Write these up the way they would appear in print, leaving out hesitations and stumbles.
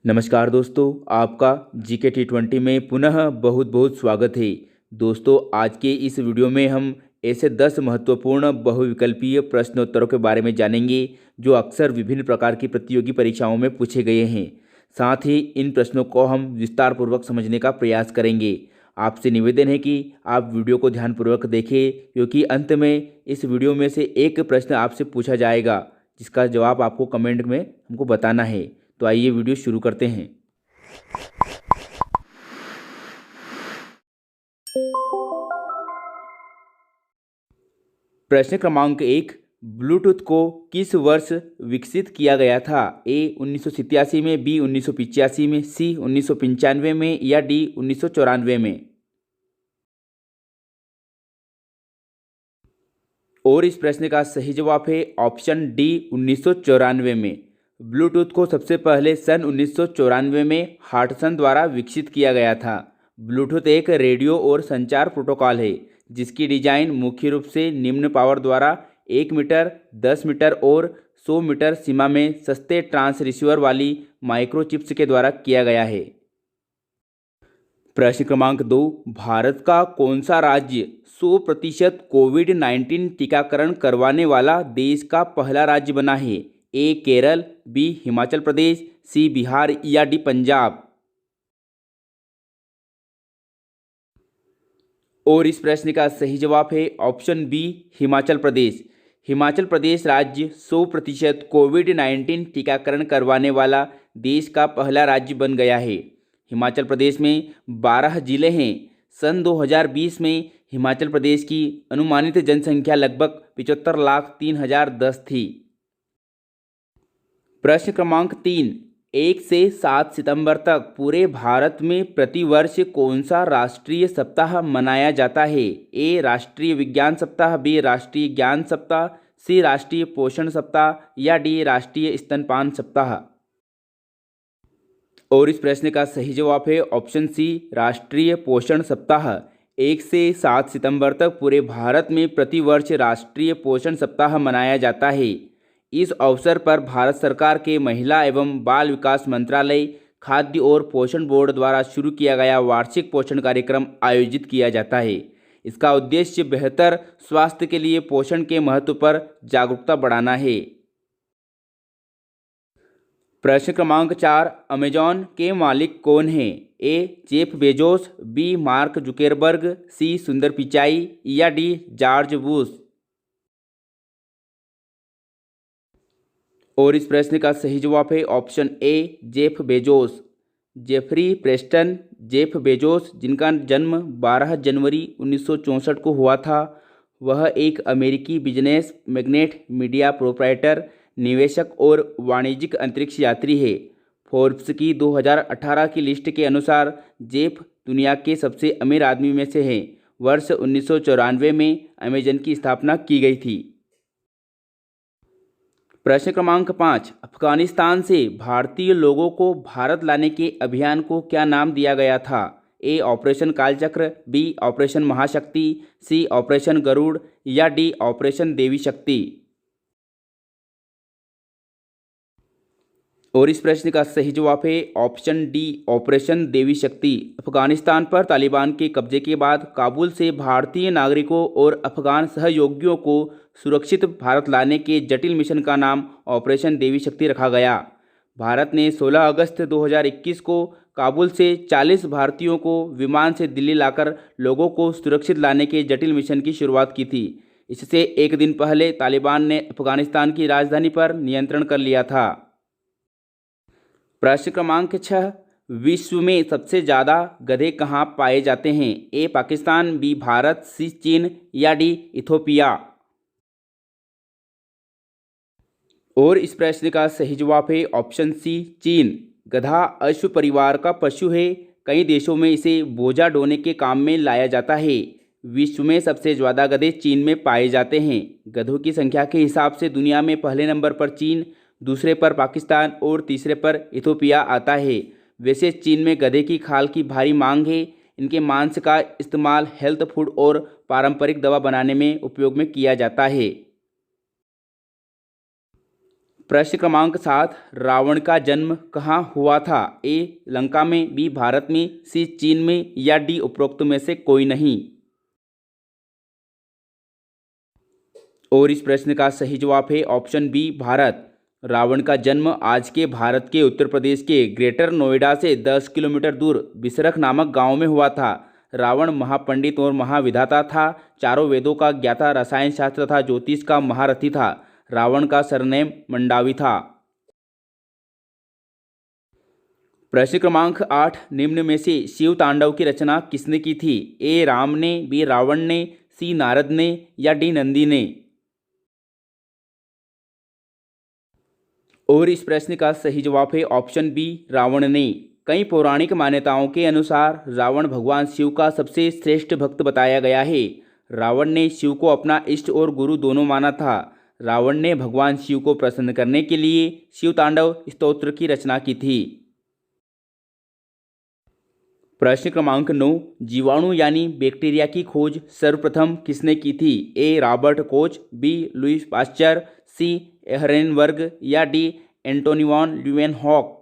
नमस्कार दोस्तों, आपका जीके T20 में पुनः बहुत बहुत स्वागत है। दोस्तों, आज के इस वीडियो में हम ऐसे 10 महत्वपूर्ण बहुविकल्पीय प्रश्नोत्तरों के बारे में जानेंगे जो अक्सर विभिन्न प्रकार की प्रतियोगी परीक्षाओं में पूछे गए हैं। साथ ही इन प्रश्नों को हम विस्तार पूर्वक समझने का प्रयास करेंगे। आपसे निवेदन है कि आप वीडियो को ध्यानपूर्वक देखें, क्योंकि अंत में इस वीडियो में से एक प्रश्न आपसे पूछा जाएगा जिसका जवाब आपको कमेंट में हमको बताना है। तो आइए वीडियो शुरू करते हैं। प्रश्न क्रमांक 1, ब्लूटूथ को किस वर्ष विकसित किया गया था? ए 1987 में, बी 1985 में, सी 1995 में या डी 1994 में? और इस प्रश्न का सही जवाब है ऑप्शन डी 1994 में। ब्लूटूथ को सबसे पहले सन 1994 में हार्टसन द्वारा विकसित किया गया था। ब्लूटूथ एक रेडियो और संचार प्रोटोकॉल है जिसकी डिजाइन मुख्य रूप से निम्न पावर द्वारा 1 मीटर, 10 मीटर और 100 मीटर सीमा में सस्ते ट्रांस रिसीवर वाली माइक्रोचिप्स के द्वारा किया गया है। प्रश्न क्रमांक 2, भारत का कौन सा राज्य 100% कोविड-19 टीकाकरण करवाने वाला देश का पहला राज्य बना है? ए केरल, बी हिमाचल प्रदेश, सी बिहार या डी पंजाब? और इस प्रश्न का सही जवाब है ऑप्शन बी हिमाचल प्रदेश। हिमाचल प्रदेश राज्य 100% कोविड-19 टीकाकरण करवाने वाला देश का पहला राज्य बन गया है। हिमाचल प्रदेश में 12 जिले हैं। सन 2020 में हिमाचल प्रदेश की अनुमानित जनसंख्या लगभग 75,03,010 थी। प्रश्न क्रमांक 3, 1 से 7 सितंबर तक पूरे भारत में प्रतिवर्ष कौन सा राष्ट्रीय सप्ताह मनाया जाता है? ए राष्ट्रीय विज्ञान सप्ताह, बी राष्ट्रीय ज्ञान सप्ताह, सी राष्ट्रीय पोषण सप्ताह या डी राष्ट्रीय स्तनपान सप्ताह? और इस प्रश्न का सही जवाब है ऑप्शन सी राष्ट्रीय पोषण सप्ताह। 1 से 7 सितंबर तक पूरे भारत में प्रतिवर्ष राष्ट्रीय पोषण सप्ताह मनाया जाता है। इस अवसर पर भारत सरकार के महिला एवं बाल विकास मंत्रालय, खाद्य और पोषण बोर्ड द्वारा शुरू किया गया वार्षिक पोषण कार्यक्रम आयोजित किया जाता है। इसका उद्देश्य बेहतर स्वास्थ्य के लिए पोषण के महत्व पर जागरूकता बढ़ाना है। प्रश्न क्रमांक 4, अमेजॉन के मालिक कौन हैं? ए जेफ बेजोस, बी मार्क जुकेरबर्ग, सी सुंदर पिचाई या डी जॉर्ज बुश? और इस प्रश्न का सही जवाब है option A Jeff Bezos. Jeffrey Preston Jeff Bezos, जिनका जन्म 12 जनवरी 1964 को हुआ था, वह एक अमेरिकी बिजनेस मैग्नेट, मीडिया प्रोप्राइटर, निवेशक और वाणिज्यिक अंतरिक्ष यात्री है। फोर्ब्स की 2018 की लिस्ट के अनुसार जेफ दुनिया के सबसे अमीर आदमी में से हैं। वर्ष 1994 में अमेजन की स्थापना की गई थी। प्रश्न क्रमांक 5, अफगानिस्तान से भारतीय लोगों को भारत लाने के अभियान को क्या नाम दिया गया था? ए ऑपरेशन कालचक्र, बी ऑपरेशन महाशक्ति, सी ऑपरेशन गरुड़ या डी ऑपरेशन देवी शक्ति? और इस प्रश्न का सही जवाब है ऑप्शन डी ऑपरेशन देवी शक्ति। अफगानिस्तान पर तालिबान के कब्जे के बाद काबुल से भारतीय नागरिकों और अफगान सहयोगियों को सुरक्षित भारत लाने के जटिल मिशन का नाम ऑपरेशन देवी शक्ति रखा गया। भारत ने 16 अगस्त 2021 को काबुल से 40 भारतीयों को विमान से दिल्ली लाकर लोगों को सुरक्षित लाने के जटिल मिशन की शुरुआत की थी। इससे एक दिन पहले तालिबान ने अफगानिस्तान की राजधानी पर नियंत्रण कर लिया था। प्रश्न क्रमांक 6, विश्व में सबसे ज़्यादा गधे कहाँ पाए जाते हैं? ए पाकिस्तान, बी भारत, सी चीन या डी इथोपिया? और इस प्रश्न का सही जवाब है ऑप्शन सी चीन। गधा अश्व परिवार का पशु है। कई देशों में इसे बोझा ढोने के काम में लाया जाता है। विश्व में सबसे ज़्यादा गधे चीन में पाए जाते हैं। गधों की संख्या के हिसाब से दुनिया में पहले नंबर पर चीन, दूसरे पर पाकिस्तान और तीसरे पर इथोपिया आता है। वैसे चीन में गधे की खाल की भारी मांग है। इनके मांस का इस्तेमाल हेल्थ फूड और पारंपरिक दवा बनाने में उपयोग में किया जाता है। प्रश्न क्रमांक 7, रावण का जन्म कहाँ हुआ था? ए लंका में, बी भारत में, सी चीन में या डी उपरोक्त में से कोई नहीं। और इस प्रश्न का सही जवाब है ऑप्शन बी भारत। रावण का जन्म आज के भारत के उत्तर प्रदेश के ग्रेटर नोएडा से 10 किलोमीटर दूर बिसरख नामक गांव में हुआ था। रावण महापंडित और महाविधाता था, चारों वेदों का ज्ञाता, रसायन शास्त्र तथा ज्योतिष का महारथी था। रावण का सरनेम मंडावी था। प्रश्न क्रमांक 8, निम्न में से शिव तांडव की रचना किसने की थी? ए राम ने, बी रावण ने, सी नारद ने या डी नंदी ने। और इस प्रश्न का सही जवाब है ऑप्शन बी रावण ने। कई पौराणिक मान्यताओं के अनुसार रावण भगवान शिव का सबसे श्रेष्ठ भक्त बताया गया है। रावण ने शिव को अपना इष्ट और गुरु दोनों माना था। रावण ने भगवान शिव को प्रसन्न करने के लिए शिव तांडव स्तोत्र की रचना की थी। प्रश्न क्रमांक 9, जीवाणु यानी बैक्टीरिया की खोज सर्वप्रथम किसने की थी? A Robert Koch, B Louis Pasteur, C Ehrenberg या डी एंटोनी वॉन ल्यूवेनहॉक।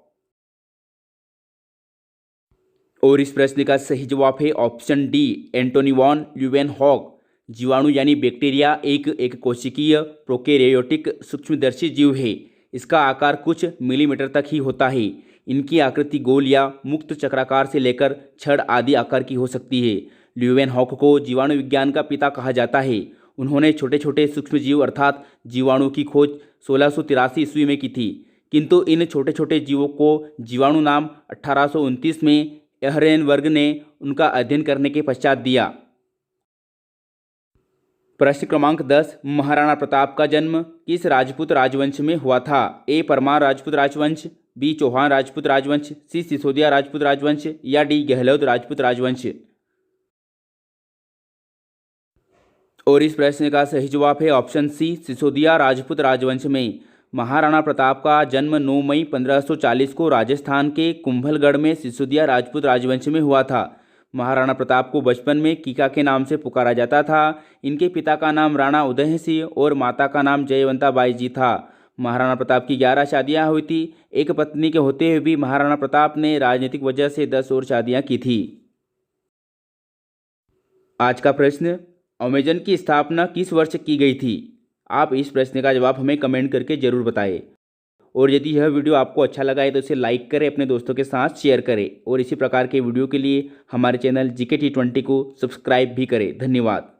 और इस प्रश्न का सही जवाब है option D Antony von Leeuwenhoek. जीवाणु यानी बैक्टीरिया एक कोशिकीय प्रोकैरियोटिक सूक्ष्मदर्शी जीव है। इसका आकार कुछ मिलीमीटर तक ही होता है। इनकी आकृति गोल या मुक्त चक्राकार से लेकर छड़ आदि आकार की हो सकती है। ल्यूवेनहॉक को जीवाणु विज्ञान का पिता कहा जाता है। उन्होंने छोटे छोटे सूक्ष्मजीव अर्थात जीवाणु की खोज 1683 ईस्वी में की थी, किंतु इन छोटे छोटे जीवों को जीवाणु नाम 1829 में एहरेनबर्ग ने उनका अध्ययन करने के पश्चात दिया। प्रश्न क्रमांक 10, महाराणा प्रताप का जन्म किस राजपूत राजवंश में हुआ था? ए परमार राजपूत राजवंश, बी चौहान राजपूत राजवंश, सी सिसोदिया राजपूत राजवंश या डी गहलोत राजपूत राजवंश। और इस प्रश्न का सही जवाब है ऑप्शन सी सिसोदिया राजपूत राजवंश में। महाराणा प्रताप का जन्म 9 मई 1540 को राजस्थान के कुंभलगढ़ में सिसोदिया राजपूत राजवंश में हुआ था। महाराणा प्रताप को बचपन में कीका के नाम से पुकारा जाता था। इनके पिता का नाम राणा उदय सिंह और माता का नाम जयवंता बाई जी था। महाराणा प्रताप की 11 शादियां हुई थी। एक पत्नी के होते हुए भी महाराणा प्रताप ने राजनीतिक वजह से 10 और शादियां की थी। आज का प्रश्न, अमेजन की स्थापना किस वर्ष की गई थी? आप इस प्रश्न का जवाब हमें कमेंट करके ज़रूर बताएं। और यदि यह वीडियो आपको अच्छा लगा है तो इसे लाइक करें, अपने दोस्तों के साथ शेयर करें और इसी प्रकार के वीडियो के लिए हमारे चैनल GK T20 को सब्सक्राइब भी करें। धन्यवाद।